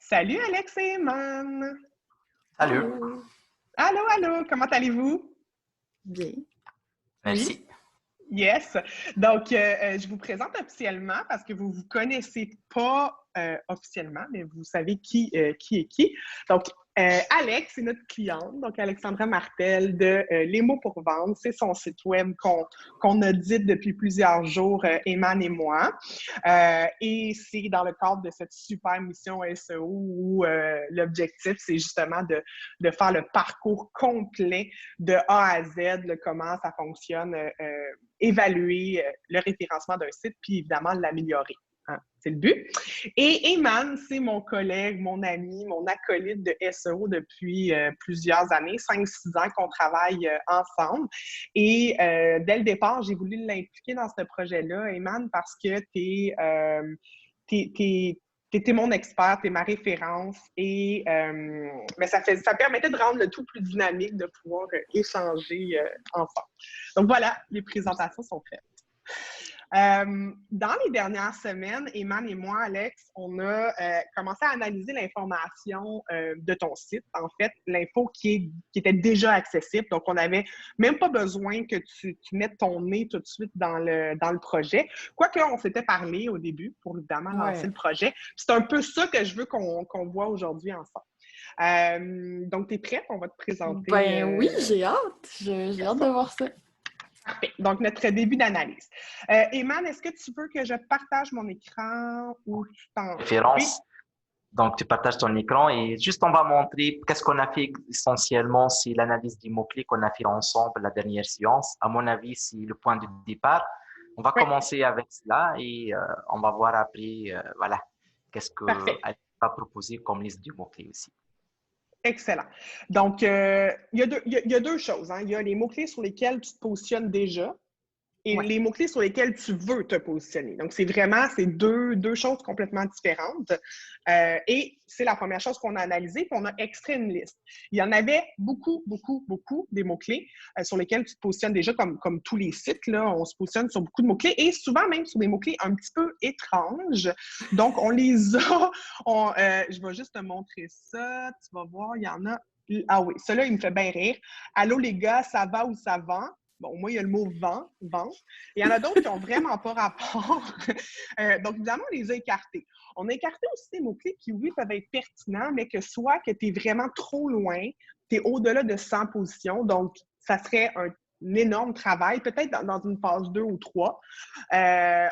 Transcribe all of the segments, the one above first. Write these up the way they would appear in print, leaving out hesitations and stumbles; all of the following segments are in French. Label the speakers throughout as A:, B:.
A: Salut Alex et Eman!
B: Salut,
C: Allô,
A: Allô, allô, comment allez-vous?
C: bien.
A: Oui?
B: merci.
A: Yes! Donc, je vous présente officiellement parce que vous ne vous connaissez pas officiellement, mais vous savez qui est qui. Donc, Alex, c'est notre cliente, donc Alexandra Martel de Les mots pour vendre. C'est son site web qu'on audite depuis plusieurs jours, Eman et moi. Et c'est dans le cadre de cette super mission SEO où l'objectif, c'est justement de faire le parcours complet de A à Z, comment ça fonctionne, évaluer le référencement d'un site, puis évidemment l'améliorer. Hein, c'est le but. Et Eman, c'est mon collègue, mon ami, mon acolyte de SEO depuis plusieurs années, 5-6 ans qu'on travaille ensemble. Et dès le départ, j'ai voulu l'impliquer dans ce projet-là, Eman, parce que t'étais mon expert, t'es ma référence et mais ça permettait de rendre le tout plus dynamique, de pouvoir échanger ensemble. Donc voilà, les présentations sont faites. Dans les dernières semaines, Eman et moi, Alex, on a commencé à analyser l'information de ton site. En fait, l'info qui était déjà accessible. Donc, on n'avait même pas besoin que tu mettes ton nez tout de suite dans le projet. Quoique, on s'était parlé au début pour évidemment lancer
C: Ouais.
A: le projet. C'est un peu ça que je veux qu'on voit aujourd'hui ensemble. Donc, tu es prête? On va te présenter.
C: Ben oui, j'ai hâte. J'ai hâte de voir ça.
A: Parfait. Donc, notre début d'analyse. Eman, est-ce que tu veux que je partage mon écran ou tu t'en... Oui?
B: Référence. Donc, tu partages ton écran et juste on va montrer qu'est-ce qu'on a fait essentiellement. C'est l'analyse des mots-clés qu'on a fait ensemble la dernière séance. À mon avis, c'est le point de départ. On va
A: Oui,
B: commencer avec cela et on va voir après, voilà, qu'est-ce
A: parfait.
B: qu'elle va proposer comme liste de mots-clés aussi.
A: Excellent. Donc, il y a deux choses. Hein. Il y a les mots-clés sur lesquels tu te positionnes déjà et
B: Ouais.
A: les mots-clés sur lesquels tu veux te positionner. Donc, c'est vraiment ces deux choses complètement différentes. Et c'est la première chose qu'on a analysée, puis on a extrait une liste. Il y en avait beaucoup, beaucoup, beaucoup des mots-clés sur lesquels tu te positionnes déjà comme tous les sites. Là, on se positionne sur beaucoup de mots-clés et souvent même sur des mots-clés un petit peu étranges. Donc, on les a. Je vais juste te montrer ça. Tu vas voir, il y en a. Ah oui, celui-là, il me fait bien rire. Allô les gars, ça va ou ça vend? Bon, moi, il y a le mot vent. Et il y en a d'autres qui n'ont vraiment pas rapport. Donc, évidemment, on les a écartés. On a écarté aussi des mots-clés qui, oui, peuvent être pertinents, mais que soit que tu es vraiment trop loin, tu es au-delà de 100 positions. Donc, ça serait un énorme travail, peut-être dans une phase 2 ou 3.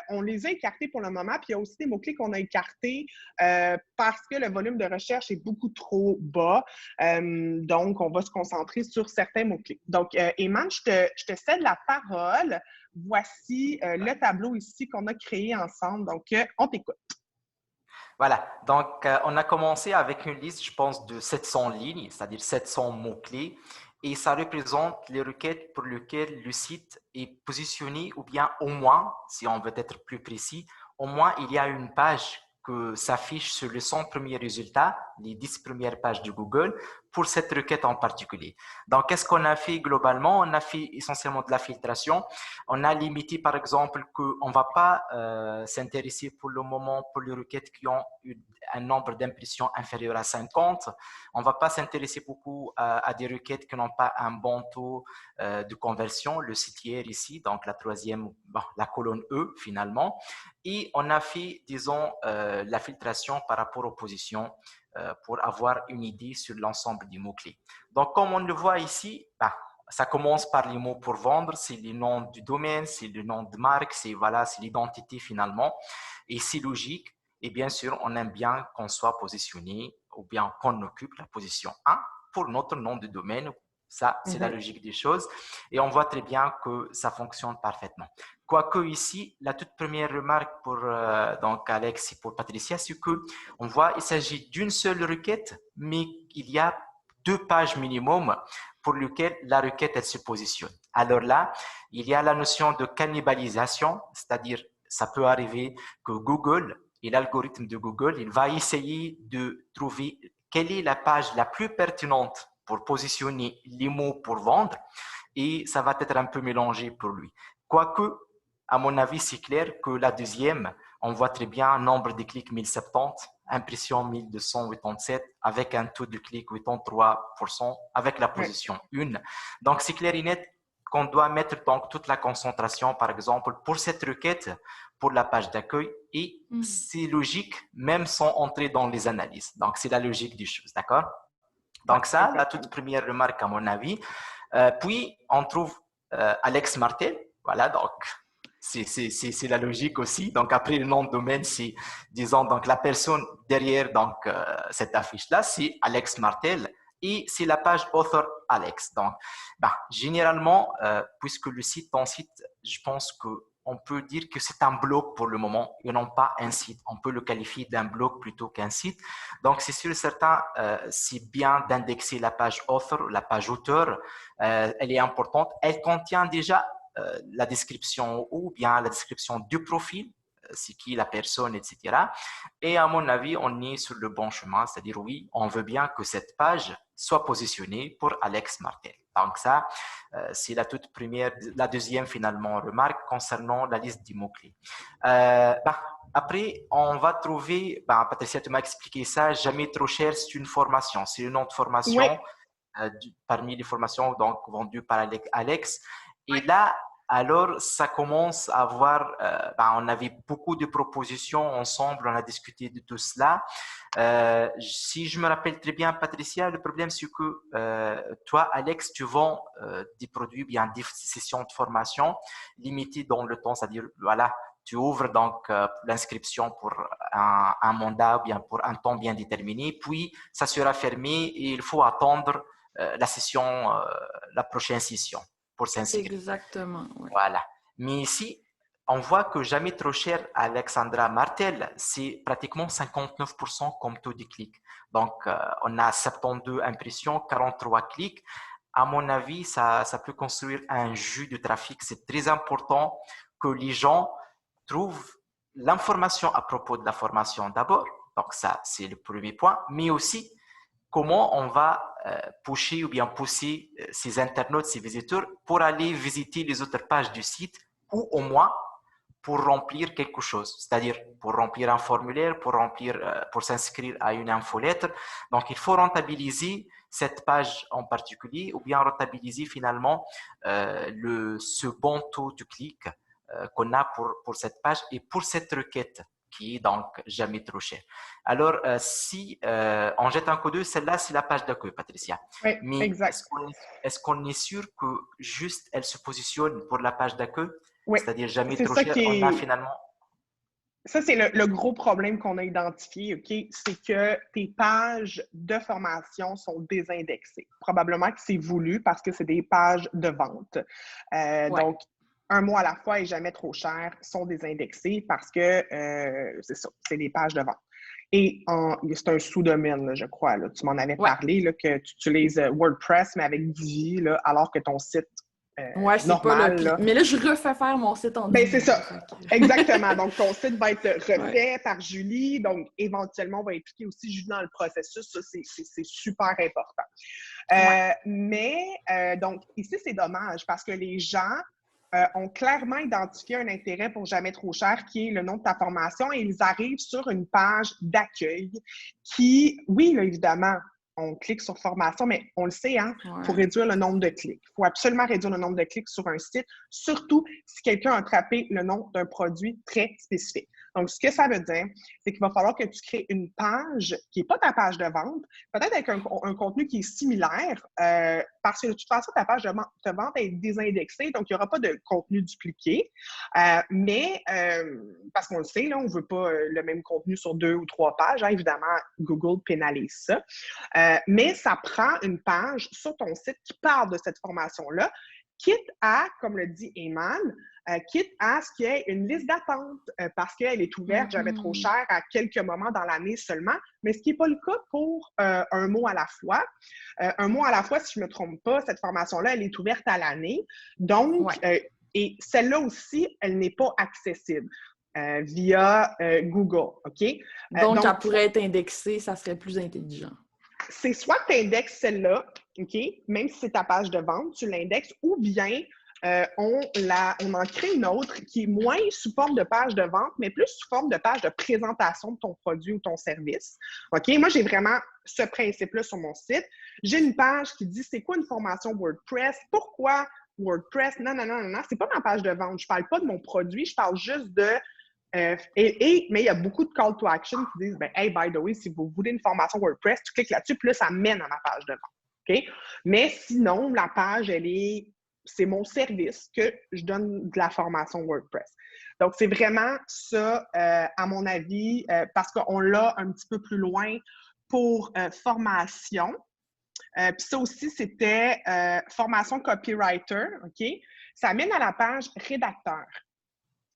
A: On les a écartés pour le moment, puis il y a aussi des mots-clés qu'on a écartés parce que le volume de recherche est beaucoup trop bas. Donc, on va se concentrer sur certains mots-clés. Donc, Eman, je te cède la parole. Voici le tableau ici qu'on a créé ensemble. Donc, on t'écoute.
B: Voilà, donc on a commencé avec une liste, je pense, de 700 lignes, c'est-à-dire 700 mots-clés, et ça représente les requêtes pour lesquelles le site est positionné, ou bien au moins, si on veut être plus précis, au moins il y a une page que s'affiche sur les 100 premiers résultats, les 10 premières pages de Google, pour cette requête en particulier. Donc, qu'est-ce qu'on a fait globalement? On a fait essentiellement de la filtration. On a limité, par exemple, qu'on ne va pas s'intéresser pour le moment pour les requêtes qui ont eu un nombre d'impressions inférieur à 50. On ne va pas s'intéresser beaucoup à des requêtes qui n'ont pas un bon taux de conversion, le CTR ici, donc la troisième, bon, la colonne E finalement. Et on a fait, disons, la filtration par rapport aux positions pour avoir une idée sur l'ensemble des mots-clés. Donc, comme on le voit ici, bah, ça commence par les mots pour vendre, c'est le nom du domaine, c'est le nom de marque, c'est voilà, c'est l'identité finalement. Et c'est logique. Et bien sûr, on aime bien qu'on soit positionné ou bien qu'on occupe la position 1 pour notre nom de domaine. Ça, c'est la logique des choses. Et on voit très bien que ça fonctionne parfaitement. Quoique ici, la toute première remarque pour donc Alex et pour Patricia, c'est que on voit il s'agit d'une seule requête, mais il y a 2 pages minimum pour lesquelles la requête elle se positionne. Alors là, il y a la notion de cannibalisation, c'est-à-dire ça peut arriver que Google et l'algorithme de Google, il va essayer de trouver quelle est la page la plus pertinente pour positionner les mots pour vendre et ça va être un peu mélangé pour lui. Quoique, à mon avis, c'est clair que la deuxième, On voit très bien nombre de clics 1070, impression 1287, avec un taux de clic 83%, avec la position 1. Donc, c'est clair et net qu'on doit mettre donc toute la concentration, par exemple, pour cette requête, pour la page d'accueil, et c'est logique, même sans entrer dans les analyses. Donc, c'est la logique des choses, d'accord? Donc, ça, la toute première remarque, à mon avis. Puis, on trouve Alex Martel. Voilà, donc, c'est la logique aussi. Donc, après, le nom de domaine, c'est, disons, donc, la personne derrière donc, cette affiche-là, c'est Alex Martel. Et c'est la page Author Alex. Donc, généralement, puisque le site, ton site, je pense qu'on peut dire que c'est un blog pour le moment et non pas un site. On peut le qualifier d'un blog plutôt qu'un site. Donc, c'est sûr et certain, c'est bien d'indexer la page Author, la page auteur. Elle est importante. Elle contient déjà la description ou bien la description du profil, c'est qui la personne, etc. Et à mon avis, on est sur le bon chemin, c'est-à-dire oui, on veut bien que cette page soit positionnée pour Alex Martel. Donc ça, c'est la toute première, la deuxième finalement remarque concernant la liste des mots-clés. Après, on va trouver, Patricia, tu m'as expliqué ça, jamais trop cher, c'est une formation, c'est le nom de formation parmi les formations donc vendues par Alex. Et là, alors, ça commence à avoir, on avait beaucoup de propositions ensemble, on a discuté de tout cela. Si je me rappelle très bien, Patricia, le problème, c'est que toi, Alex, tu vends des produits, bien des sessions de formation limitées dans le temps, c'est-à-dire, voilà, tu ouvres donc l'inscription pour un mandat ou bien pour un temps bien déterminé, puis ça sera fermé et il faut attendre la session, la prochaine session pour s'inscrire.
C: Exactement. Ouais.
B: Voilà. Mais ici, on voit que jamais trop cher Alexandra Martel, c'est pratiquement 59% comme taux de clic. Donc, on a 72 impressions, 43 clics. À mon avis, ça peut construire un jus de trafic. C'est très important que les gens trouvent l'information à propos de la formation d'abord. Donc, ça, c'est le premier point. Mais aussi, comment on va pusher ou bien pousser ces internautes, ces visiteurs pour aller visiter les autres pages du site ou au moins pour remplir quelque chose, c'est-à-dire pour remplir un formulaire, pour s'inscrire à une infolettre. Donc, il faut rentabiliser cette page en particulier ou bien rentabiliser finalement ce bon taux de clic qu'on a pour cette page et pour cette requête qui est donc jamais trop cher. Alors, si on jette un coup d'œil, celle-là, c'est la page d'accueil, Patricia.
A: Oui,
B: mais
A: exact.
B: est-ce qu'on est sûr que juste elle se positionne pour la page d'accueil,
A: oui,
B: c'est-à-dire jamais
A: c'est
B: trop
A: ça
B: cher,
A: qui
B: on a
A: est...
B: finalement...
A: Ça, c'est le gros problème qu'on a identifié, OK? C'est que tes pages de formation sont désindexées. Probablement que c'est voulu parce que c'est des pages de vente. Donc, un mot à la fois et jamais trop cher sont désindexés parce que c'est ça, c'est des pages de vente. Et c'est un sous-domaine, là, je crois. Là. Tu m'en avais parlé, là, que tu utilises WordPress, mais avec Divi, là, alors que ton site
C: c'est
A: normal,
C: pas
A: là,
C: mais là, je refais faire mon site en
A: ben,
C: Divi.
A: c'est ça. Exactement. Donc, ton site va être refait par Julie. Donc, éventuellement, on va impliquer aussi Julie dans le processus. Ça, c'est super important. Donc, ici, c'est dommage parce que les gens ont clairement identifié un intérêt pour Jamais trop cher, qui est le nom de ta formation, et ils arrivent sur une page d'accueil qui, oui, là, évidemment, on clique sur formation, mais on le sait, hein, faut réduire le nombre de clics. Il faut absolument réduire le nombre de clics sur un site, surtout si quelqu'un a attrapé le nom d'un produit très spécifique. Donc, ce que ça veut dire, c'est qu'il va falloir que tu crées une page qui n'est pas ta page de vente, peut-être avec un contenu qui est similaire, parce que de toute façon, ta page de vente est désindexée, donc il n'y aura pas de contenu dupliqué. Parce qu'on le sait, là, on ne veut pas le même contenu sur 2 ou 3 pages. Hein, évidemment, Google pénalise ça. Mais ça prend une page sur ton site qui parle de cette formation-là, quitte à, comme le dit Eman, quitte à ce qu'il y ait une liste d'attente parce qu'elle est ouverte jamais trop cher à quelques moments dans l'année seulement, mais ce qui n'est pas le cas pour un mot à la fois. Un mot à la fois, si je ne me trompe pas, cette formation-là, elle est ouverte à l'année. Donc, et celle-là aussi, elle n'est pas accessible via Google. OK?
C: Donc, elle pourrait être indexée, ça serait plus intelligent.
A: C'est soit que tu indexes celle-là, OK, même si c'est ta page de vente, tu l'indexes, ou bien on en crée une autre qui est moins sous forme de page de vente, mais plus sous forme de page de présentation de ton produit ou ton service. OK? Moi, j'ai vraiment ce principe-là sur mon site. J'ai une page qui dit c'est quoi une formation WordPress, pourquoi WordPress, non, c'est pas ma page de vente. Je parle pas de mon produit, je parle juste de mais il y a beaucoup de call to action qui disent hey, by the way, si vous voulez une formation WordPress, tu cliques là-dessus, puis là, ça mène à ma page de vente. OK? Mais sinon, la page, c'est mon service que je donne de la formation WordPress. Donc, c'est vraiment ça, à mon avis, parce qu'on l'a un petit peu plus loin pour formation. Puis ça aussi, c'était formation copywriter, OK? Ça mène à la page rédacteur.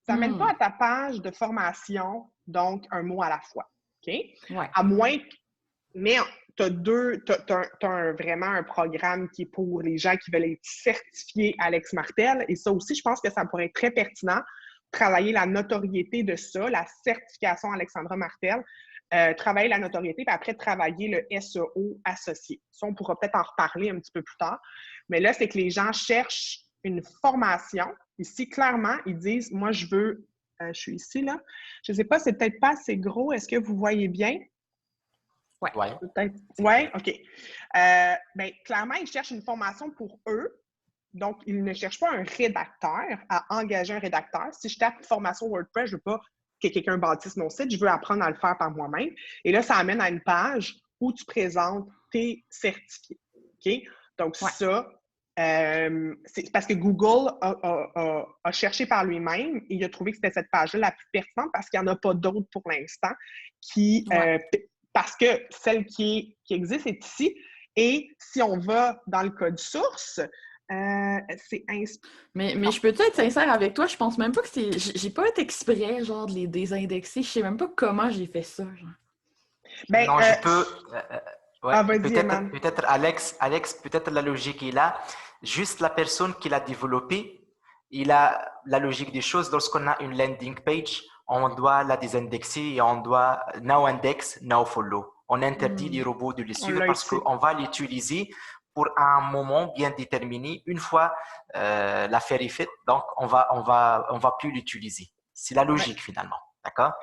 A: Ça ne mène pas à ta page de formation, donc un mot à la fois. OK?
C: Ouais.
A: À moins que. Mais tu as vraiment un programme qui est pour les gens qui veulent être certifiés Alex Martel. Et ça aussi, je pense que ça pourrait être très pertinent. Travailler la notoriété de ça, la certification Alexandra Martel, travailler la notoriété, puis après travailler le SEO associé. Ça, on pourra peut-être en reparler un petit peu plus tard. Mais là, c'est que les gens cherchent une formation. Ici, clairement, ils disent, moi, je veux, je suis ici, là. Je ne sais pas, c'est peut-être pas assez gros. Est-ce que vous voyez bien?
C: Oui.
B: Ouais.
A: Peut-être. Oui, OK. Bien, clairement, ils cherchent une formation pour eux. Donc, ils ne cherchent pas un rédacteur, à engager un rédacteur. Si je tape formation WordPress, je ne veux pas que quelqu'un bâtisse mon site, je veux apprendre à le faire par moi-même. Et là, ça amène à une page où tu présentes tes certifiés. OK? Donc, ça, c'est parce que Google a cherché par lui-même et il a trouvé que c'était cette page-là la plus pertinente parce qu'il n'y en a pas d'autres pour l'instant parce que celle qui existe est ici. Et si on va dans le code source, c'est
C: Mais je peux être sincère avec toi, je pense même pas que c'est. J'ai pas été exprès, genre, de les désindexer. Je sais même pas comment j'ai fait ça, genre.
B: Ben, non, je peux.
A: Peut-être
B: Alex, peut-être la logique est là. Juste la personne qui l'a développé, il a la logique des choses. Lorsqu'on a une landing page, on doit la désindexer et on doit now index, now follow. On interdit les robots de les suivre parce qu'on va l'utiliser pour un moment bien déterminé. Une fois l'affaire est faite, donc on va plus l'utiliser. C'est la logique finalement, d'accord?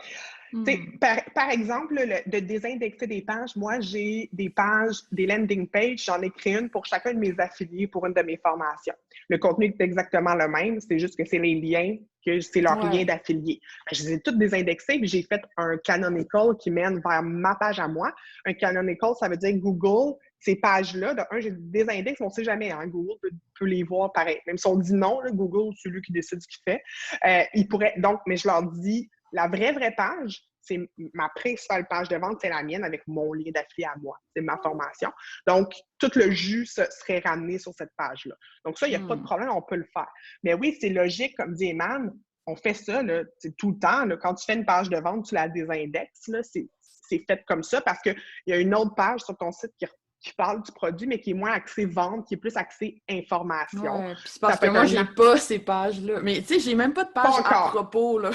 A: Par exemple, de désindexer des pages, moi, j'ai des pages, des landing pages, j'en ai créé une pour chacun de mes affiliés pour une de mes formations. Le contenu est exactement le même, c'est juste que c'est les liens, que c'est leur lien d'affilié. Je les ai toutes désindexées, puis j'ai fait un canonical qui mène vers ma page à moi. Un canonical, ça veut dire Google, ces pages-là, de un, j'ai des index, on ne sait jamais, hein, Google peut les voir pareil. Même si on dit non, là, Google, c'est lui qui décide ce qu'il fait. Il pourrait, donc, mais je leur dis, la vraie page, c'est ma principale page de vente, c'est la mienne avec mon lien d'affilié à moi. C'est ma formation. Donc, tout le jus serait ramené sur cette page-là. Donc, ça, il n'y a pas de problème, on peut le faire. Mais oui, c'est logique, comme dit Eman, on fait ça là, tout le temps. Là, quand tu fais une page de vente, tu la désindexes. Là, c'est fait comme ça parce qu'il y a une autre page sur ton site qui parle du produit, mais qui est moins axé vente, qui est plus axé information.
C: Ouais, c'est parce que moi, j'ai pas ces pages-là. Mais tu sais, j'ai même pas de page à propos, là.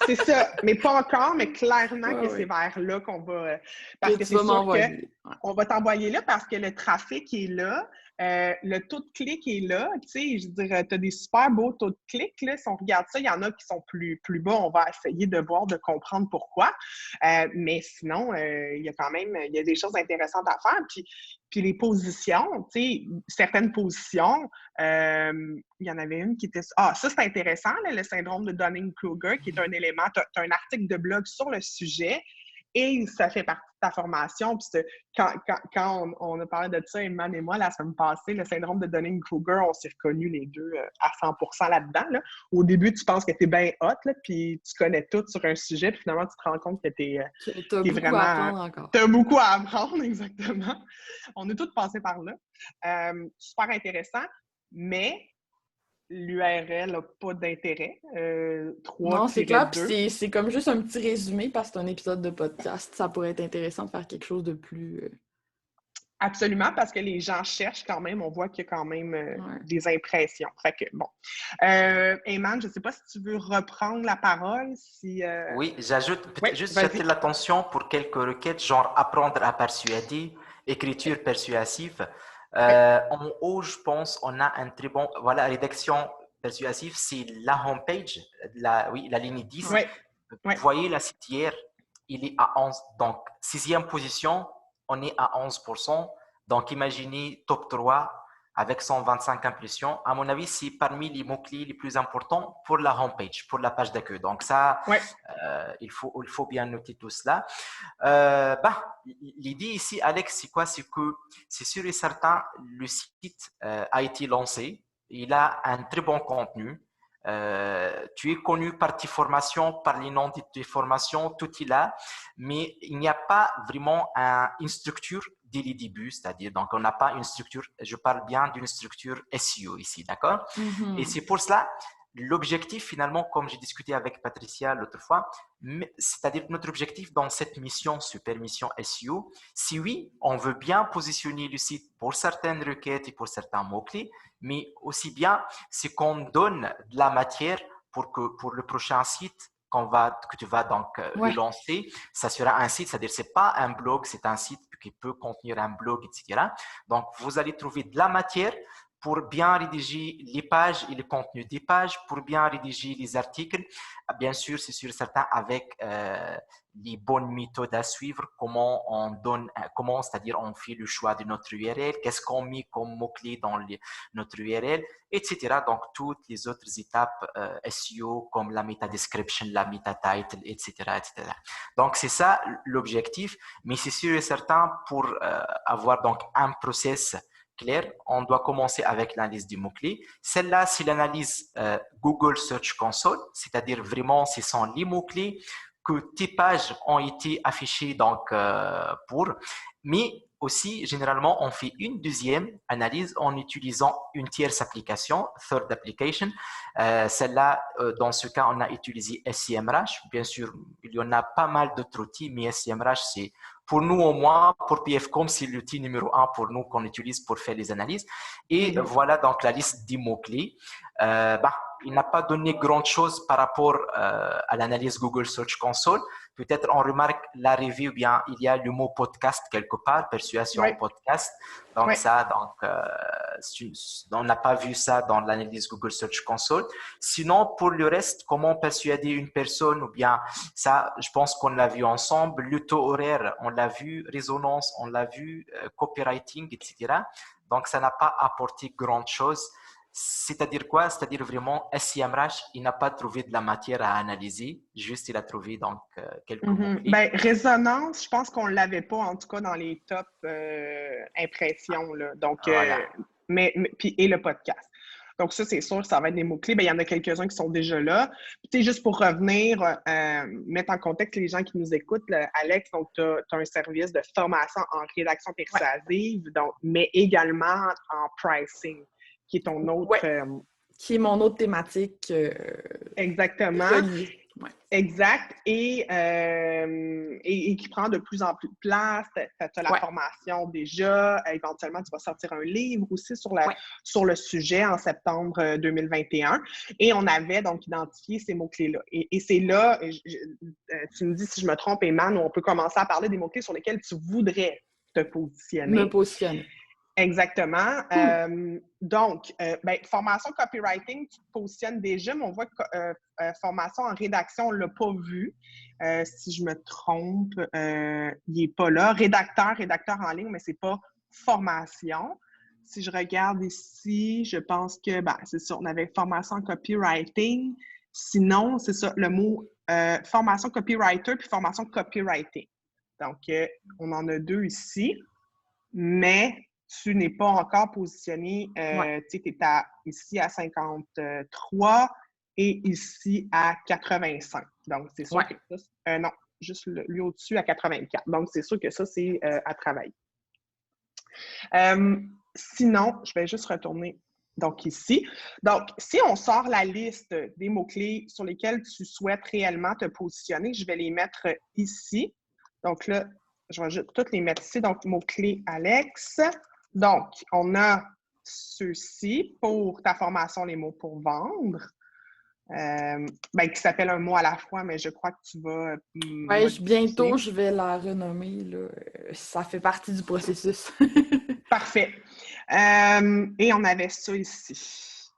A: C'est ça, mais pas encore, mais clairement que c'est vers là qu'on va... Parce que c'est sûr qu'on va t'envoyer là parce que le trafic est là, le taux de clic est là. Tu sais, je veux dire, tu as des super beaux taux de clic, là. Si on regarde ça, il y en a qui sont plus bas. On va essayer de voir, de comprendre pourquoi. Mais sinon, il y a quand même des choses intéressantes à faire. Puis les positions, tu sais, certaines positions, il y en avait une qui était... Ah, ça, c'est intéressant, là, le syndrome de Dunning-Kruger, qui est un élément... Tu as un article de blog sur le sujet et ça fait partie de ta formation. Puis quand on a parlé de ça, Eman et moi, la semaine passée, le syndrome de Dunning-Kruger, on s'est reconnus les deux à 100% là-dedans. Là. Au début, tu penses que tu es bien hot, là, puis tu connais tout sur un sujet, puis finalement, tu te rends compte que tu es
C: vraiment... à apprendre encore.
A: Tu as beaucoup à apprendre, exactement. On est tous passés par là. Super intéressant, mais l'URL n'a pas d'intérêt.
C: Non, c'est clair, puis c'est comme juste un petit résumé parce que c'est un épisode de podcast. Ça pourrait être intéressant de faire quelque chose de plus...
A: Absolument, parce que les gens cherchent quand même, on voit qu'il y a quand même des impressions. Fait que, bon. Eman, je ne sais pas si tu veux reprendre la parole.
B: Oui, j'ajoute juste j'attire l'attention pour quelques requêtes, genre apprendre à persuader, écriture persuasive. En haut, je pense, on a un très bon... Voilà, rédaction persuasive, c'est la homepage, la ligne 10.
A: Oui.
B: Vous voyez, la site hier, il est à 11. Donc, sixième position, on est à 11%. Donc, imaginez top 3 avec 125 impressions. À mon avis, c'est parmi les mots-clés les plus importants pour la homepage, pour la page d'accueil. Donc, ça, il faut bien noter tout cela. L'idée ici, Alex, c'est quoi? C'est que c'est sûr et certain, le site a été lancé. Il a un très bon contenu. Tu es connu par tes formations, par les noms de tes formations, tout est là, mais il n'y a pas vraiment une structure dès les débuts, c'est-à-dire, donc on n'a pas une structure, je parle bien d'une structure SEO ici, d'accord? Et c'est pour cela, l'objectif finalement, comme j'ai discuté avec Patricia l'autre fois, c'est-à-dire notre objectif dans cette mission, super mission SEO, si oui, on veut bien positionner le site pour certaines requêtes et pour certains mots-clés, mais aussi bien, c'est qu'on donne de la matière pour le prochain site que tu vas donc le lancer. Ça sera un site, c'est-à-dire c'est pas un blog, c'est un site qui peut contenir un blog, etc. Donc, vous allez trouver de la matière pour bien rédiger les pages et le contenu des pages, pour bien rédiger les articles. Bien sûr, c'est sûr et certain avec les bonnes méthodes à suivre, comment, c'est-à-dire on fait le choix de notre URL, qu'est-ce qu'on met comme mot-clé dans notre URL, etc. Donc, toutes les autres étapes SEO comme la meta description, la meta title, etc., etc. Donc, c'est ça l'objectif, mais c'est sûr et certain pour avoir donc un process clair, on doit commencer avec l'analyse des mots-clés. Celle-là, c'est l'analyse Google Search Console, c'est-à-dire vraiment, ce sont les mots-clés que tes pages ont été affichées donc, mais aussi, généralement, on fait une deuxième analyse en utilisant une tierce application, third application. Celle-là, dans ce cas, on a utilisé SEMrush. Bien sûr, il y en a pas mal d'autres outils, mais SEMrush, c'est pour nous au moins, pour PFcom, c'est l'outil numéro 1 pour nous qu'on utilise pour faire les analyses. Et voilà donc la liste des mots-clés. Il n'a pas donné grand-chose par rapport à l'analyse Google Search Console. Peut-être on remarque la revue, bien il y a le mot podcast quelque part, persuasion podcast. Donc ça, on n'a pas vu ça dans l'analyse Google Search Console. Sinon, pour le reste, comment persuader une personne ou bien ça, je pense qu'on l'a vu ensemble. Le taux horaire, on l'a vu, résonance, on l'a vu, copywriting, etc. Donc ça n'a pas apporté grand-chose. C'est-à-dire quoi? C'est-à-dire vraiment, SEMrush, il n'a pas trouvé de la matière à analyser, juste il a trouvé donc quelques mots-clés.
A: Résonance, je pense qu'on ne l'avait pas, en tout cas, dans les top impressions. Là. Donc,
B: voilà.
A: Et le podcast. Donc, ça, c'est sûr, ça va être des mots-clés. Il y en a quelques-uns qui sont déjà là. Puis, juste pour revenir, mettre en contexte les gens qui nous écoutent, là, Alex, donc tu as un service de formation en rédaction persuasive, donc, mais également en pricing, qui est ton autre...
C: qui est mon autre thématique.
A: Exactement. Exact. Et qui prend de plus en plus de place. Tu as la formation déjà. Éventuellement, tu vas sortir un livre aussi sur le sujet en septembre 2021. Et on avait donc identifié ces mots-clés-là. Et c'est là, tu me dis si je me trompe, Eman, où on peut commencer à parler des mots-clés sur lesquels tu voudrais te positionner.
C: Me positionner.
A: Exactement. Donc, formation copywriting, tu te positionnes déjà, mais on voit que formation en rédaction, on ne l'a pas vu. Si je me trompe, il n'est pas là. Rédacteur en ligne, mais ce n'est pas formation. Si je regarde ici, je pense que, c'est ça, on avait formation en copywriting. Sinon, c'est ça, le mot formation copywriter puis formation copywriting. Donc, on en a deux ici, mais tu n'es pas encore positionné, tu es ici à 53 et ici à 85. Donc, c'est sûr que ça, non, juste lui au-dessus à 84. Donc, c'est sûr que ça, c'est à travailler. Sinon, je vais juste retourner donc ici. Donc, si on sort la liste des mots-clés sur lesquels tu souhaites réellement te positionner, je vais les mettre ici. Donc là, je vais juste toutes les mettre ici. Donc, mots-clés Alex. Donc, on a ceux-ci pour ta formation Les mots pour vendre, qui s'appelle un mot à la fois, mais je crois que tu vas...
C: bientôt, je vais la renommer. Là. Ça fait partie du processus.
A: Parfait. Et on avait ça ici.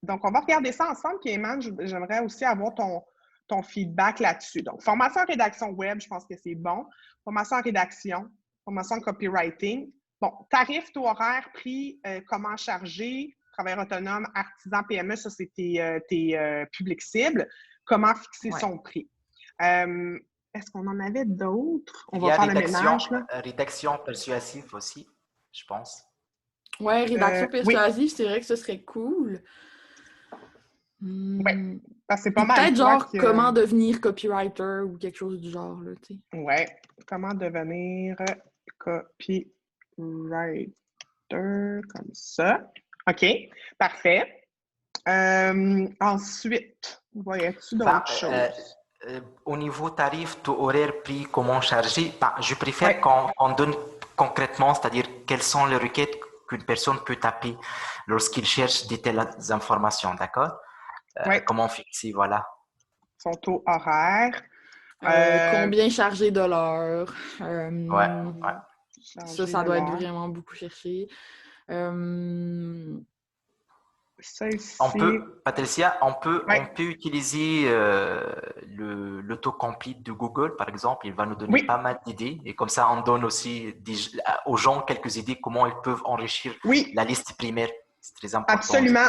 A: Donc, on va regarder ça ensemble. Puis, Eman, j'aimerais aussi avoir ton feedback là-dessus. Donc, formation en rédaction web, je pense que c'est bon. Formation en rédaction, formation en copywriting. Bon, tarif, taux horaire, prix, comment charger, travailleur autonome, artisan, PME, ça, c'est tes publics cibles. Comment fixer son prix. Est-ce qu'on en avait d'autres? On va faire le ménage, là.
B: Rédaction persuasive aussi, je pense.
C: Ouais, rédaction persuasive,
A: oui.
C: c'est vrai que ce serait cool.
A: Oui, parce que c'est pas mal.
C: Peut-être genre comment devenir copywriter ou quelque chose du genre, là, tu sais.
A: Ouais, comment devenir copywriter comme ça. OK, parfait. Ensuite, voyais-tu d'autres choses?
B: Au niveau tarif, taux horaire, prix, comment charger, je préfère qu'on donne concrètement, c'est-à-dire quelles sont les requêtes qu'une personne peut taper lorsqu'il cherche de telles informations, d'accord? Comment fixer, voilà.
A: Son taux horaire.
C: Combien charger de l'heure? Ça doit être vraiment beaucoup cherché.
A: Ça ici.
B: Patricia, on peut utiliser l'autocomplete de Google, par exemple. Il va nous donner pas mal d'idées. Et comme ça, on donne aussi aux gens quelques idées comment ils peuvent enrichir la liste primaire. C'est très important.
A: Absolument.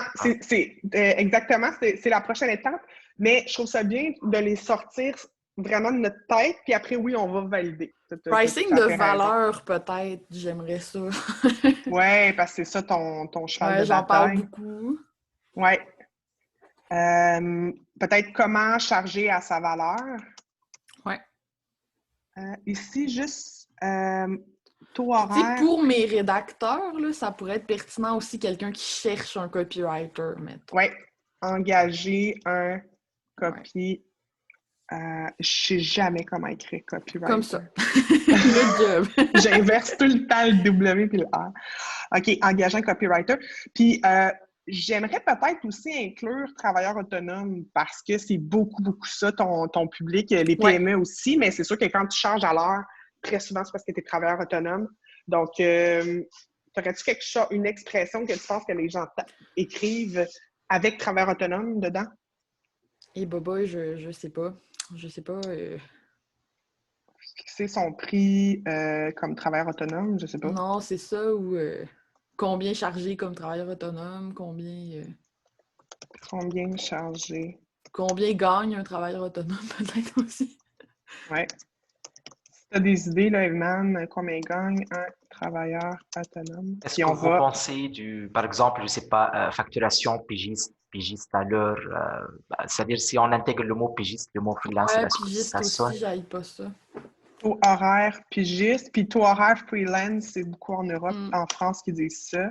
A: Exactement. C'est la prochaine étape. Mais je trouve ça bien de les sortir vraiment de notre tête. Puis après, on va valider.
C: Pricing de valeur, peut-être. J'aimerais ça.
A: Oui, parce que c'est ça ton cheval de bataille.
C: J'en parle beaucoup.
A: Oui. Peut-être comment charger à sa valeur.
C: Oui.
A: Ici, juste taux horaire.
C: Pour mes rédacteurs, là, ça pourrait être pertinent aussi quelqu'un qui cherche un copywriter, mettons.
A: Oui. Engager un copy. Je ne sais jamais comment écrire copywriter.
C: Comme ça. Good job.
A: J'inverse tout le temps le W puis le R. OK, engager un copywriter. Puis, j'aimerais peut-être aussi inclure travailleurs autonomes parce que c'est beaucoup, beaucoup ça, ton public, les PME aussi, mais c'est sûr que quand tu charges à l'heure, très souvent, c'est parce que tu es travailleur autonome. Donc, aurais-tu une expression que tu penses que les gens écrivent avec travailleur autonome dedans?
C: Eh boboy, je sais pas. Je sais pas.
A: Fixer son prix comme travailleur autonome, je sais pas.
C: Non, c'est ça ou combien charger comme travailleur autonome, combien
A: charger.
C: Combien gagne un travailleur autonome, peut-être aussi.
A: Oui. Si tu as des idées, là, Evan, combien gagne un travailleur autonome?
B: Est-ce que vous pensez par exemple, je ne sais pas, facturation pigiste à l'heure, c'est-à-dire si on intègre le mot pigiste, le mot freelance,
C: pigiste ça sonne? Aussi, j'aille pas ça.
A: Taux horaire pigiste, puis taux horaire freelance, c'est beaucoup en Europe, en France qui disent ça.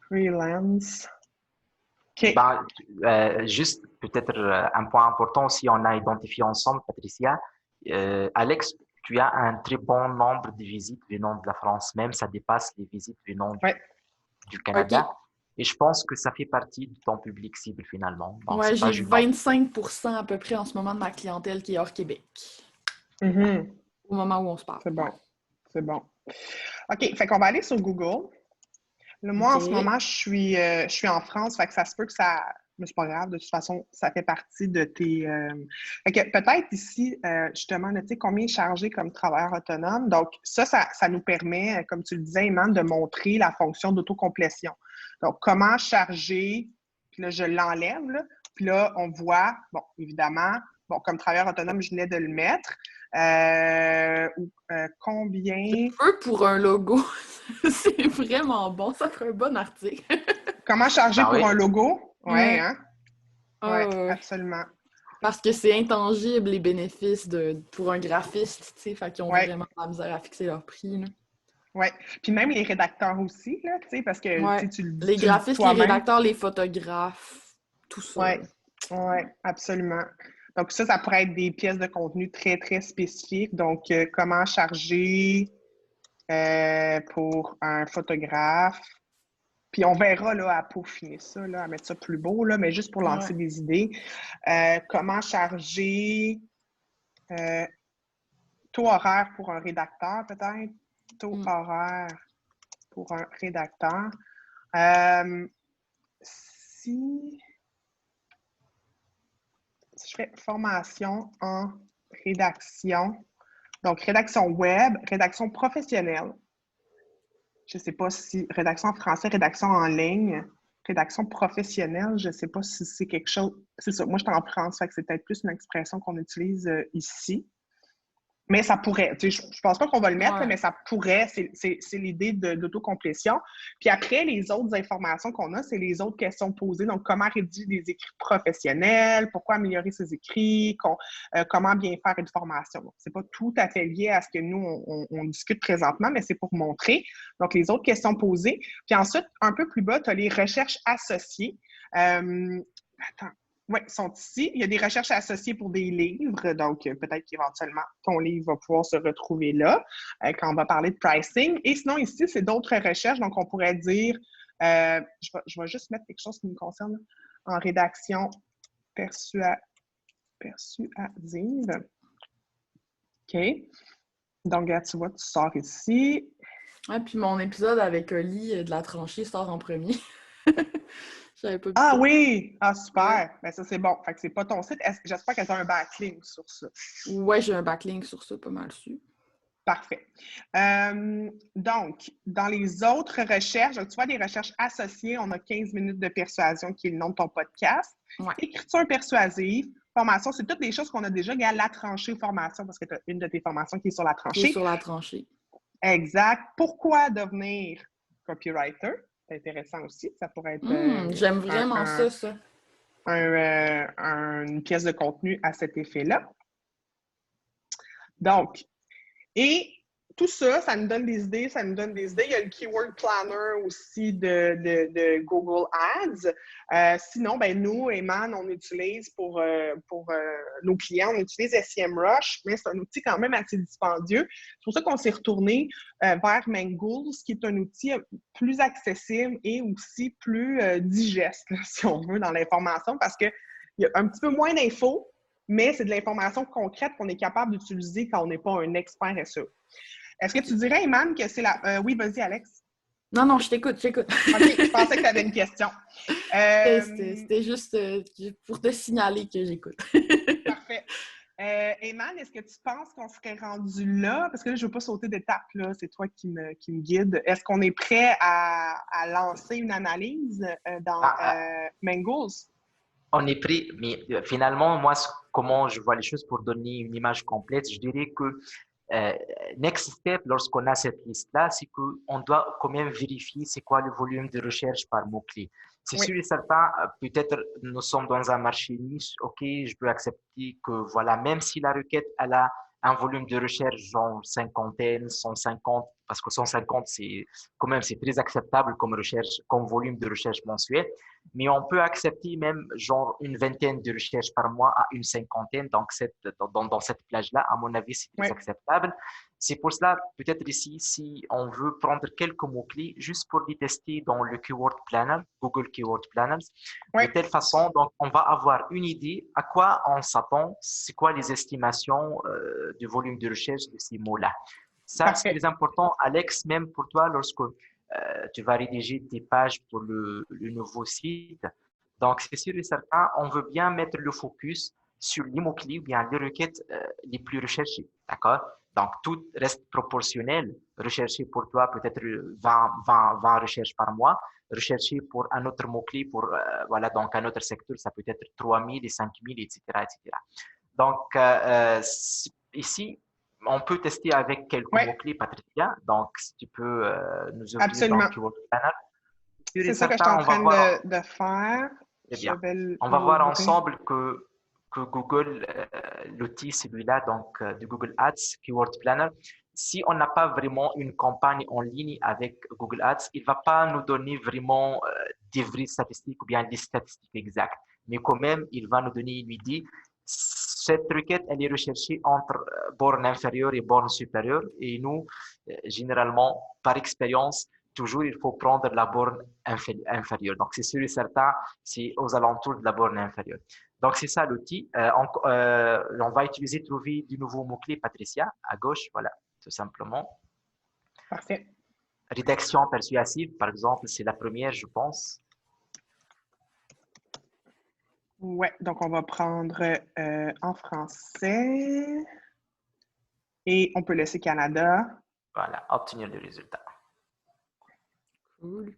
A: Freelance. OK.
B: Juste peut-être un point important aussi, on a identifié ensemble, Patricia. Alex, tu as un très bon nombre de visites venant de la France, même ça dépasse les visites venant du Canada. Okay. Et je pense que ça fait partie de ton public cible finalement.
C: Oui, j'ai 25% à peu près en ce moment de ma clientèle qui est hors Québec. Au moment où on se parle.
A: C'est bon. C'est bon. OK, fait qu'on va aller sur Google. Là, moi, en ce moment, je suis en France, fait que ça se peut que ça... Mais c'est pas grave, de toute façon, ça fait partie de tes... Fait que peut-être ici, justement, tu sais, combien charger comme travailleur autonome. Donc, ça nous permet, comme tu le disais, Eman, de montrer la fonction d'autocomplétion. Donc, comment charger, puis là, je l'enlève, là, puis là, on voit, bon, évidemment, bon, comme travailleur autonome, je venais de le mettre. Combien...
C: Peu pour un logo. C'est vraiment bon. Ça ferait un bon article.
A: Comment charger pour un logo? Oui, hein? Oui, absolument.
C: Parce que c'est intangible, les bénéfices pour un graphiste, tu sais, fait qu'ils ont vraiment de la misère à fixer leur prix.
A: Oui. Puis même les rédacteurs aussi, là, tu sais, parce que tu le dis.
C: Les graphistes, les rédacteurs, les photographes, tout ça.
A: Oui, absolument. Donc, ça pourrait être des pièces de contenu très, très spécifiques. Donc, comment charger pour un photographe. Puis, on verra là, à peaufiner ça, là, à mettre ça plus beau, là, mais juste pour lancer des idées. Comment charger taux horaire pour un rédacteur, peut-être? Taux horaire pour un rédacteur. Si je fais formation en rédaction, donc rédaction web, rédaction professionnelle. Je ne sais pas si rédaction en français, rédaction en ligne, rédaction professionnelle, je ne sais pas si c'est quelque chose. C'est ça, moi je suis en France, fait que c'est peut-être plus une expression qu'on utilise ici. Mais ça pourrait, tu sais, je ne pense pas qu'on va le mettre, là, mais ça pourrait, c'est l'idée d'autocomplétion. Puis après, les autres informations qu'on a, c'est les autres questions posées. Donc, comment rédiger des écrits professionnels, pourquoi améliorer ses écrits, comment bien faire une formation. Ce n'est pas tout à fait lié à ce que nous, on discute présentement, mais c'est pour montrer. Donc, les autres questions posées. Puis ensuite, un peu plus bas, tu as les recherches associées. Attends. Oui, sont ici. Il y a des recherches associées pour des livres, donc peut-être qu'éventuellement, ton livre va pouvoir se retrouver là quand on va parler de pricing. Et sinon, ici, c'est d'autres recherches. Donc, on pourrait dire, je vais juste mettre quelque chose qui me concerne en rédaction persuasive. OK. Donc, regarde, tu vois, tu sors ici.
C: Ouais, puis mon épisode avec Oli de la tranchée sort en premier. J'avais pas vu
A: Ah
C: ça.
A: oui! Ah, super!
C: Ouais.
A: Ben, ça, c'est bon. Fait que c'est pas ton site. J'espère que tu as un backlink sur ça.
C: Ouais, j'ai un backlink sur ça, pas mal dessus.
A: Parfait. Donc, dans les autres recherches, tu vois, des recherches associées, on a 15 minutes de persuasion qui est le nom de ton podcast.
C: Ouais.
A: Écriture persuasive, formation, c'est toutes des choses qu'on a déjà. Regarde, la tranchée formation, parce que tu as une de tes formations qui est sur la
C: Qui est
A: tranchée.
C: sur la tranchée.
A: Exact. Pourquoi devenir copywriter? C'est intéressant aussi. Ça pourrait être
C: J'aime vraiment ça.
A: Une pièce de contenu à cet effet-là. Donc, et tout ça, ça nous donne des idées, Il y a le Keyword Planner aussi de Google Ads. Sinon, ben nous, Eman, on utilise pour nos clients, on utilise SEMrush, mais c'est un outil quand même assez dispendieux. C'est pour ça qu'on s'est retourné vers Mangools, qui est un outil plus accessible et aussi plus digeste, là, si on veut, dans l'information, parce qu'il y a un petit peu moins d'infos, mais c'est de l'information concrète qu'on est capable d'utiliser quand on n'est pas un expert SEO. Est-ce que tu dirais, Eman, que c'est la... oui, vas-y, Alex.
C: Non, je t'écoute.
A: OK, je pensais que tu avais une question.
C: C'était juste pour te signaler que j'écoute.
A: Parfait. Eman, est-ce que tu penses qu'on serait rendu là? Parce que là, je ne veux pas sauter d'étape, là. C'est toi qui me guide. Est-ce qu'on est prêt à lancer une analyse dans Mangools?
B: On est pris, mais finalement, moi, comment je vois les choses pour donner une image complète, je dirais que next step, lorsqu'on a cette liste-là, c'est qu'on doit quand même vérifier c'est quoi le volume de recherche par mot-clé. C'est sûr et certain, peut-être nous sommes dans un marché niche, ok, je peux accepter que voilà, même si la requête elle a un volume de recherche genre cinquantaine, 150, parce que 150 c'est quand même c'est très acceptable comme recherche, comme volume de recherche mensuel, mais on peut accepter même genre une vingtaine de recherches par mois à une cinquantaine, donc dans cette plage-là, à mon avis, c'est très acceptable. C'est pour cela, peut-être ici, si on veut prendre quelques mots-clés juste pour les tester dans le Keyword Planner, Google Keyword Planners, de telle façon, donc, on va avoir une idée à quoi on s'attend, c'est quoi les estimations du volume de recherche de ces mots-là. Ça, c'est très important, Alex, même pour toi, lorsque tu vas rédiger tes pages pour le nouveau site. Donc, c'est sûr et certain, on veut bien mettre le focus sur les mots-clés ou bien les requêtes les plus recherchées. D'accord? Donc, tout reste proportionnel. Rechercher pour toi peut-être 20 recherches par mois. Rechercher pour un autre mot-clé, pour voilà, donc un autre secteur, ça peut être 3000 et 5000, etc., etc. Donc, ici, on peut tester avec quelques mots-clés, Patricia. Donc, si tu peux nous ouvrir dans Keyword Planner.
A: C'est ça que je suis en train de faire.
B: Bien. On va voir ensemble que Google, l'outil, celui-là, donc de Google Ads, Keyword Planner, si on n'a pas vraiment une campagne en ligne avec Google Ads, il ne va pas nous donner vraiment des vraies statistiques ou bien des statistiques exactes. Mais quand même, il va nous donner une idée. Cette requête, elle est recherchée entre borne inférieure et borne supérieure. Et nous, généralement, par expérience, toujours, il faut prendre la borne inférieure. Donc, c'est sûr et certain, c'est aux alentours de la borne inférieure. Donc, c'est ça l'outil. On va utiliser trouver du nouveau mot-clé, Patricia, à gauche, voilà, tout simplement.
A: Parfait.
B: Rédaction persuasive, par exemple, c'est la première, je pense.
A: Ouais, donc on va prendre en français et on peut laisser Canada.
B: Voilà, obtenir le résultat.
C: Cool.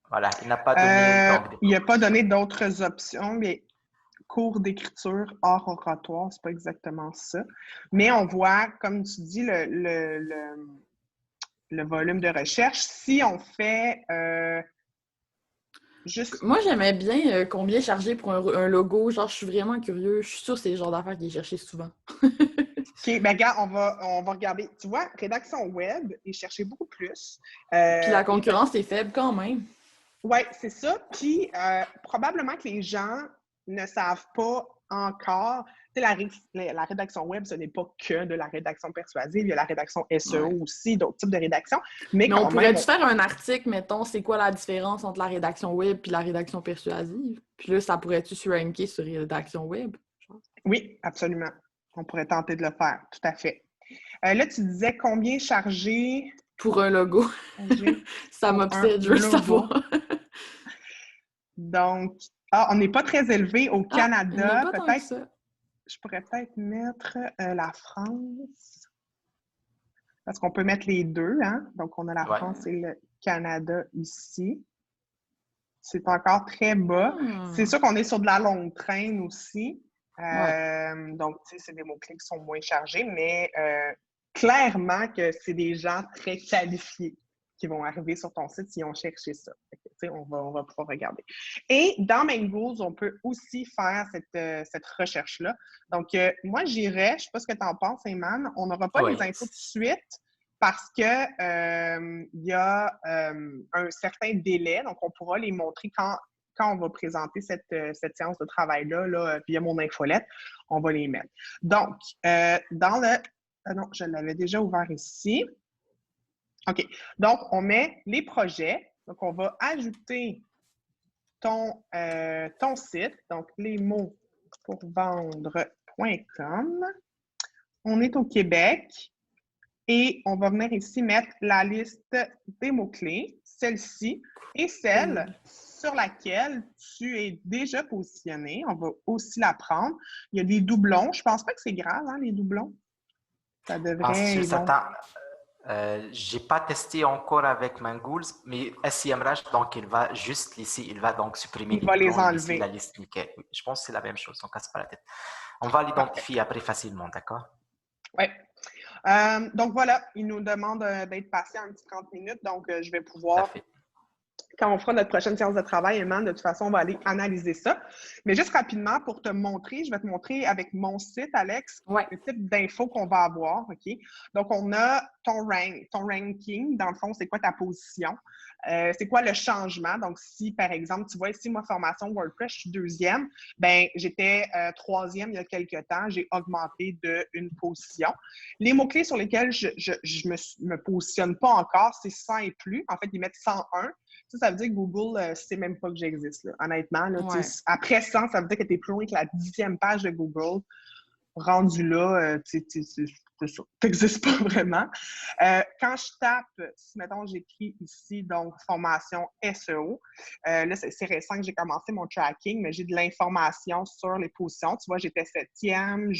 B: Voilà, il n'a pas donné donc des
A: Il n'a pas
B: propositions.
A: donné d'autres options, mais cours d'écriture hors oratoire, c'est pas exactement ça. Mais on voit, comme tu dis, le volume de recherche. Si on fait juste...
C: Moi, j'aimais bien combien charger pour un logo. Genre, je suis vraiment curieux. Je suis sûre que c'est le genre d'affaire qui est cherché souvent.
A: OK, ben regarde, on va regarder. Tu vois, rédaction web est cherché beaucoup plus.
C: Puis la concurrence est faible quand même.
A: Oui, c'est ça. Puis probablement que les gens ne savent pas encore. Tu sais, la rédaction web, ce n'est pas que de la rédaction persuasive. Il y a la rédaction SEO
C: Ouais.
A: aussi, d'autres types de rédaction. Mais
C: Mais on
A: quand même,
C: pourrait-tu faire un article, mettons, c'est quoi la différence entre la rédaction web et la rédaction persuasive? Puis là, ça pourrait-tu se ranker sur rédaction web?
A: oui, absolument. On pourrait tenter de le faire, tout à fait. Là, tu disais combien charger
C: Pour un logo. Ça
A: pour un
C: m'obsède, je veux
A: logo.
C: savoir.
A: Donc, on n'est pas très élevé au
C: Ah, il n'y en a
A: Canada.
C: pas tant que
A: Peut-être,
C: ça.
A: je pourrais peut-être mettre la France. Parce qu'on peut mettre les deux, hein? Donc, on a la
B: Ouais.
A: France et le Canada ici. C'est encore très bas. C'est sûr qu'on est sur de la longue traîne aussi. Donc, tu sais, c'est des mots-clés qui sont moins chargés, mais clairement que c'est des gens très qualifiés qui vont arriver sur ton site s'ils ont cherché ça. Fait que, tu sais, on va pouvoir regarder. Et dans Mangools, on peut aussi faire cette recherche-là. Donc, moi, j'irais, je ne sais pas ce que tu en penses, Eman, on n'aura pas les
B: Oui.
A: infos tout de suite parce que il y a un certain délai, donc on pourra les montrer quand on va présenter cette séance de travail-là là, via mon infolette, on va les mettre. Donc, dans le... non, je l'avais déjà ouvert ici. OK. Donc, on met les projets. Donc, on va ajouter ton site, donc les mots pour vendre.com. On est au Québec. Et on va venir ici mettre la liste des mots-clés, celle-ci, et celle sur laquelle tu es déjà positionné. On va aussi la prendre. Il y a des doublons. Je ne pense pas que c'est grave, hein, les doublons. Ça devrait...
B: Sur certains, je n'ai pas testé encore avec Mangools, mais SEMrush, donc il va juste laisser, il va donc supprimer
A: Il
B: les
A: va les
B: doublons et laisser
A: enlever.
B: la liste nickel. Oui, je pense que c'est la même chose, on ne casse pas la tête. On va l'identifier après facilement, d'accord?
A: Oui. Donc voilà, il nous demande d'être patient un petit 30 minutes, donc je vais
B: Tout à
A: pouvoir...
B: fait.
A: Quand on fera notre prochaine séance de travail, Eman, de toute façon, on va aller analyser ça. Mais juste rapidement, pour te montrer, je vais te montrer avec mon site, Alex, le type d'infos qu'on va avoir. OK? Donc, on a ton ranking. Dans le fond, c'est quoi ta position? C'est quoi le changement? Donc, si, par exemple, tu vois ici, moi, formation WordPress, je suis deuxième, bien, j'étais troisième il y a quelques temps, j'ai augmenté d'une position. Les mots-clés sur lesquels je me positionne pas encore, c'est 100 et plus. En fait, ils mettent 101. Ça veut dire que Google ne sait même pas que j'existe. Honnêtement, là, après 100, ça veut dire que tu es plus loin que la 10e page de Google. Rendu là, tu n'existes pas vraiment. Quand je tape, mettons, j'écris ici, donc, formation SEO. Là, c'est récent que j'ai commencé mon tracking, mais j'ai de l'information sur les positions. Tu vois, j'étais 7e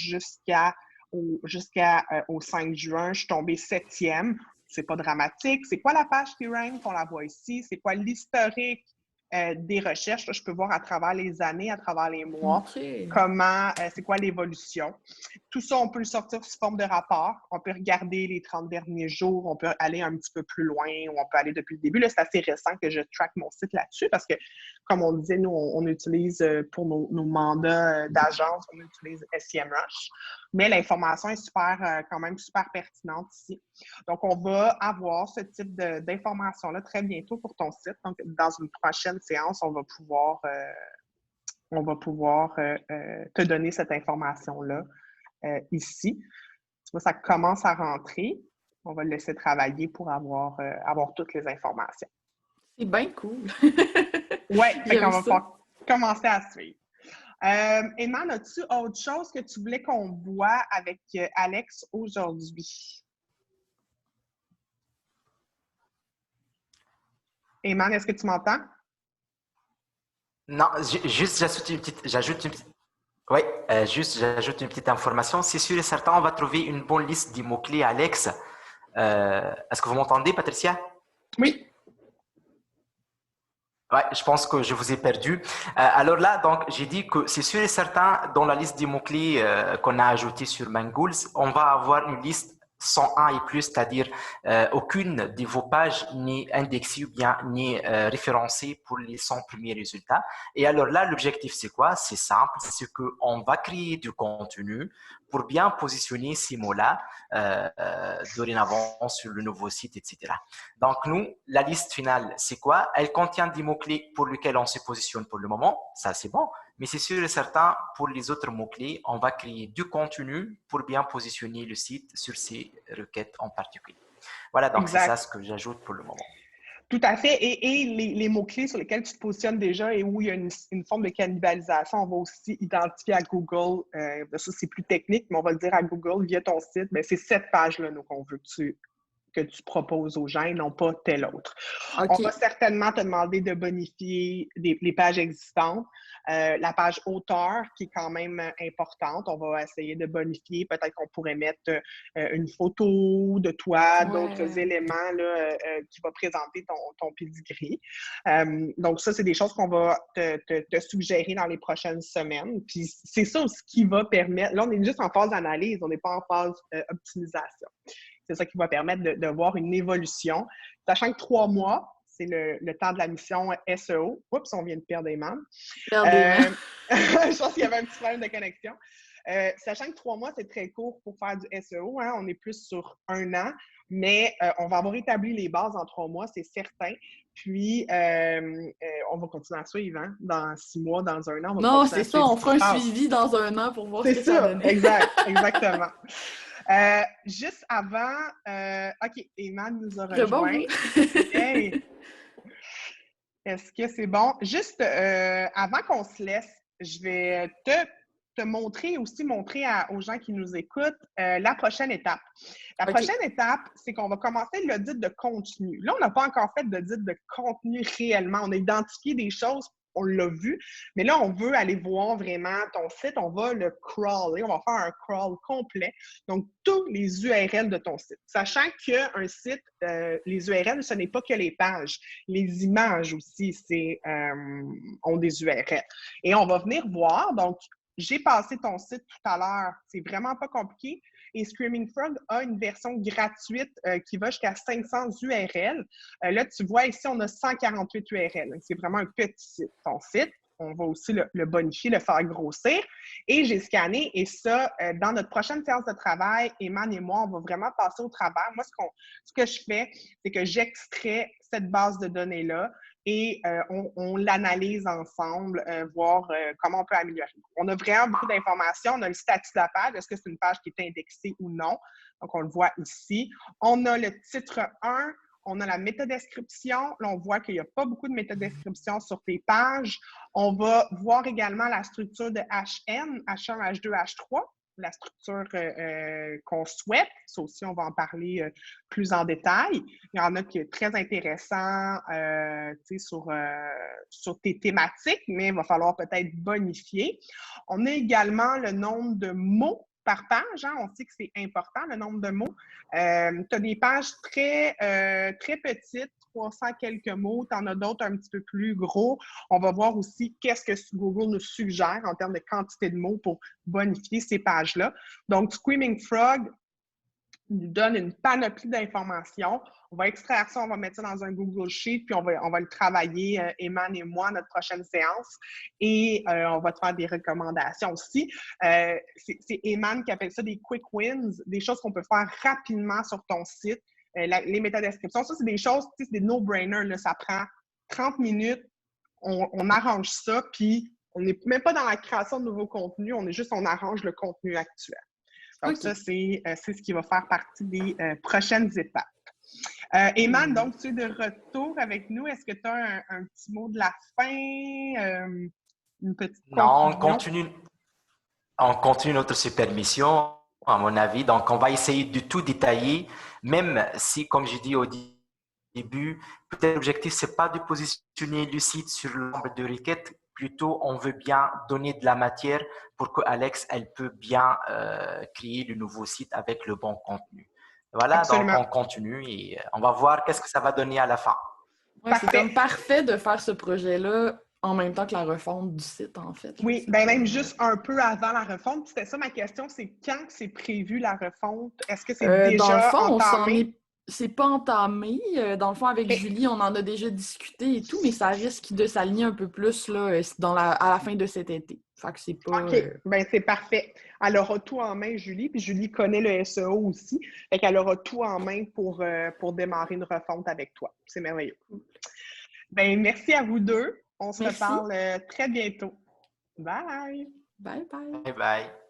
A: au 5 juin. Je suis tombée 7e. C'est pas dramatique. C'est quoi la page qui rank? On la voit ici. C'est quoi l'historique des recherches? Là, je peux voir à travers les années, à travers les mois, comment, c'est quoi l'évolution. Tout ça, on peut le sortir sous forme de rapport. On peut regarder les 30 derniers jours. On peut aller un petit peu plus loin ou on peut aller depuis le début. Là, c'est assez récent que je track mon site là-dessus parce que, comme on disait, nous, on utilise pour nos mandats d'agence, on utilise SEMrush. Mais l'information est quand même super pertinente ici. Donc, on va avoir ce type d'information-là très bientôt pour ton site. Donc, dans une prochaine séance, on va pouvoir te donner cette information-là ici. Tu vois, ça commence à rentrer. On va le laisser travailler pour avoir toutes les informations.
C: C'est bien cool.
A: Oui, on va commencer à suivre. Eman, as-tu autre chose que tu voulais qu'on voit avec Alex aujourd'hui? Eman, est-ce que tu m'entends?
B: Non, juste oui, j'ajoute une petite information. C'est sûr et certain, on va trouver une bonne liste des mots-clés, Alex. Est-ce que vous m'entendez, Patricia?
A: Oui.
B: Ouais, je pense que je vous ai perdu. Alors là, donc, j'ai dit que c'est sûr et certain, dans la liste des mots-clés qu'on a ajoutée sur Mangools, on va avoir une liste 101 et plus, c'est-à-dire aucune de vos pages n'est indexée ou bien n'est référencée pour les 100 premiers résultats. Et alors là, l'objectif, c'est quoi? C'est simple, c'est qu'on va créer du contenu pour bien positionner ces mots-là dorénavant sur le nouveau site, etc. Donc, nous, la liste finale, c'est quoi? Elle contient des mots-clés pour lesquels on se positionne pour le moment. Ça, c'est bon. Mais c'est sûr et certain, pour les autres mots-clés, on va créer du contenu pour bien positionner le site sur ces requêtes en particulier. Voilà, donc c'est ça ce que j'ajoute pour le moment.
A: Tout à fait. Et les mots-clés sur lesquels tu te positionnes déjà et où il y a une forme de cannibalisation, on va aussi identifier à Google, ça c'est plus technique, mais on va le dire à Google via ton site, bien, c'est cette page-là qu'on veut que tu proposes aux gens et non pas telle autre. Okay. On va certainement te demander de bonifier les pages existantes. La page auteur, qui est quand même importante, on va essayer de bonifier. Peut-être qu'on pourrait mettre une photo de toi, d'autres éléments là, qui va présenter ton pedigree. Donc, ça, c'est des choses qu'on va te suggérer dans les prochaines semaines. Puis, c'est ça aussi qui va permettre... Là, on est juste en phase d'analyse, on n'est pas en phase optimisation. C'est ça qui va permettre de voir une évolution. Sachant que 3 mois, c'est le temps de la mission SEO. Oups, on vient de perdre des membres. Je pense qu'il y avait un petit problème de connexion. Sachant que 3 mois, c'est très court pour faire du SEO. Hein? On est plus sur 1 an, mais on va avoir établi les bases en 3 mois, c'est certain. Puis, on va continuer à suivre hein? Dans 6 mois, dans 1 an.
C: Non, c'est ça, on fera un suivi dans 1 an pour voir ce que ça donne.
A: Exactement. Juste avant, OK, Eman nous a rejoint. Hey. Est-ce que c'est bon? Juste avant qu'on se laisse, je vais te montrer aux gens qui nous écoutent la prochaine étape. La prochaine étape, c'est qu'on va commencer l'audit de contenu. Là, on n'a pas encore fait d'audit de contenu réellement. On a identifié des choses, on l'a vu, mais là, on veut aller voir vraiment ton site. On va le crawler, on va faire un crawl complet. Donc, tous les URL de ton site. Sachant qu'un site, les URL, ce n'est pas que les pages. Les images aussi, ont des URL. Et on va venir voir, donc, j'ai passé ton site tout à l'heure. C'est vraiment pas compliqué. Et Screaming Frog a une version gratuite qui va jusqu'à 500 URL. Là, tu vois ici, on a 148 URL. C'est vraiment un petit site, ton site. On va aussi le bonifier, le faire grossir. Et j'ai scanné. Et ça, dans notre prochaine séance de travail, Eman et moi, on va vraiment passer au travers. Moi, ce que je fais, c'est que j'extrais cette base de données-là et on l'analyse ensemble, voir comment on peut améliorer. On a vraiment beaucoup d'informations. On a le statut de la page. Est-ce que c'est une page qui est indexée ou non? Donc, on le voit ici. On a le titre 1. On a la métadescription. Là, on voit qu'il n'y a pas beaucoup de métadescription sur tes pages. On va voir également la structure de HN, H1, H2, H3. La structure qu'on souhaite. Ça aussi, on va en parler plus en détail. Il y en a qui est très intéressant sur tes thématiques, mais il va falloir peut-être bonifier. On a également le nombre de mots par page. Hein? On sait que c'est important, le nombre de mots. Tu as des pages très petites, 300 quelques mots. Tu en as d'autres un petit peu plus gros. On va voir aussi qu'est-ce que Google nous suggère en termes de quantité de mots pour bonifier ces pages-là. Donc, Screaming Frog nous donne une panoplie d'informations. On va extraire ça, on va mettre ça dans un Google Sheet, puis on va le travailler, Eman et moi, notre prochaine séance. Et on va te faire des recommandations aussi. C'est Eman qui appelle ça des quick wins, des choses qu'on peut faire rapidement sur ton site. Les métadescriptions, ça, c'est des choses, c'est des no-brainers. Ça prend 30 minutes, on arrange ça, puis on n'est même pas dans la création de nouveaux contenus, on arrange le contenu actuel. Donc, ça, c'est ce qui va faire partie des prochaines étapes. Eman, donc, tu es de retour avec nous. Est-ce que tu as un petit mot de la fin? Une petite
B: conclusion? Non, on continue notre super mission, à mon avis. Donc, on va essayer de tout détailler, même si, comme j'ai dit au début, début, peut-être l'objectif, c'est pas de positionner le site sur le nombre de requêtes, plutôt on veut bien donner de la matière pour que Alex, elle peut bien créer le nouveau site avec le bon contenu. Voilà, donc
A: Absolument.
B: on continue et on va voir qu'est-ce que ça va donner à la fin.
C: Ouais, c'est comme parfait de faire ce projet-là en même temps que la refonte du site, en fait. Là.
A: Oui, bien même juste un peu avant la refonte. C'était ça ma question, c'est quand c'est prévu la refonte? Est-ce que c'est
C: Dans le
A: déjà
C: fond,
A: entamé?
C: c'est pas entamé. Dans le fond, avec Julie, on en a déjà discuté et tout, mais ça risque de s'aligner un peu plus là, à la fin de cet été. Fait que c'est pas...
A: OK, bien c'est parfait. Elle aura tout en main, Julie, puis Julie connaît le SEO aussi. Fait qu'elle aura tout en main pour démarrer une refonte avec toi. C'est merveilleux. Bien, merci à vous deux. On se
C: Merci.
A: reparle très bientôt. Bye!
C: Bye bye!
B: Bye bye.